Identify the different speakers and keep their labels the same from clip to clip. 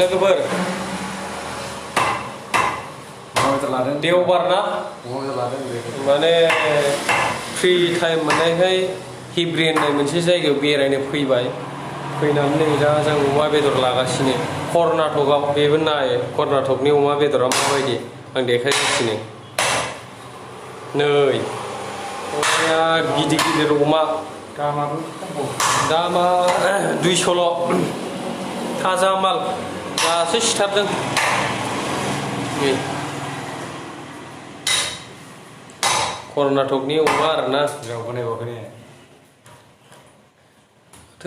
Speaker 1: लोगोफोर देवबार ना माने फ्रि टाइम मोननायखाय हिब्रि होननाय मोनसे जायगायाव बेरायनो फैबाय फैनानै नै दा जों अमा बेदर लागासिनो कर्नाटकआव बेबो नाय कर्नाटकनि अमा बेदरा माबायदि आं देखायगासिनो नै अमाया गिदिर गिदिर अमा दामा 200ल थाजा माल दासो सिथारदों नै कर्नाटकनि अमा आरोना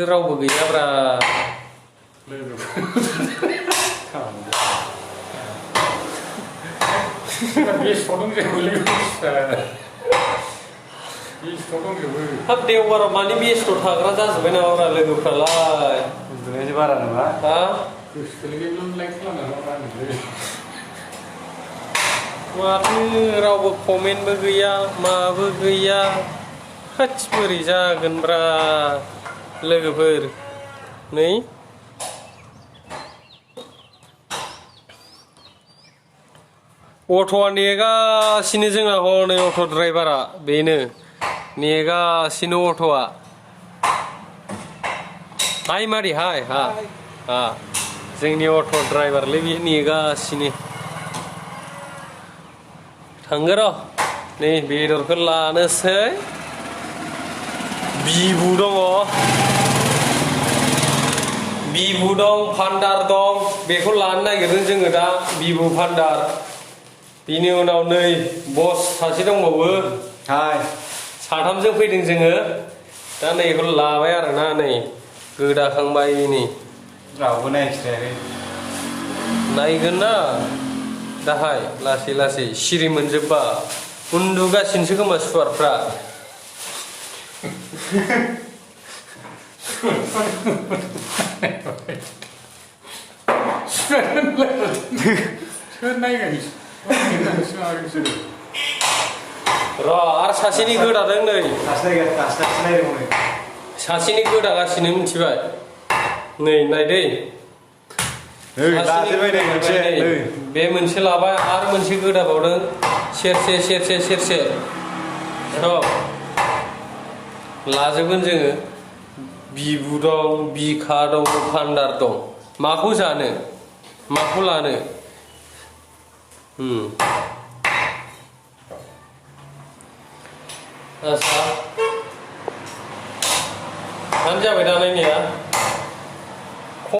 Speaker 1: रावबो गैयाब्रा हाब देवबाराव मानि बेस्थ' थाग्रा जाजोब्बाय नामाब्रा लोगोफ्रालाय उन्दुनायसो बारा नामा माथो रावबो कमेन्टबो गैया माबो गैया होथ बोरै जागोनब्रा लोगोफोर नै अट'आ नेगासिनो जोंना हनै अट' ड्राइभारा बेनो नेगासिनो अट'आ हाय मादै हाय हा जोंनि अट' ड्राइभारलै बे नेगासिनो थांगोन र' नै बेदरखौ लानोसै बिबु दङ बिबु दं भान्डार दं बेखौ लानो नागिरदों जोङो दा बिबु भान्डार बिनि उनाव नै बस सासे दंबावो हाय साथामजों फैदों जोङो दा नै बेखौ लाबाय आरोना नै गोदाखांबाय नै रावबो नायखिरायाखै नायगोन ना दाहाय लासै लासै सिरि मोनजोबबा उन्दुगासिनोसो खोमा सुवारफ्रा र' आरो सासेनि गोदादों नै सासेनि गोदागासिनो मिथिबाय नै नायदै बे मोनसे लाबाय आरो मोनसे गोदाबावदों सेरसे सेरसे सेरसे सब लाजोबगोन जोङो बिबु दं बिखा दं भान्डार दं माखौ जानो माखौ लानो आच्छा जाबाय दा नायनाया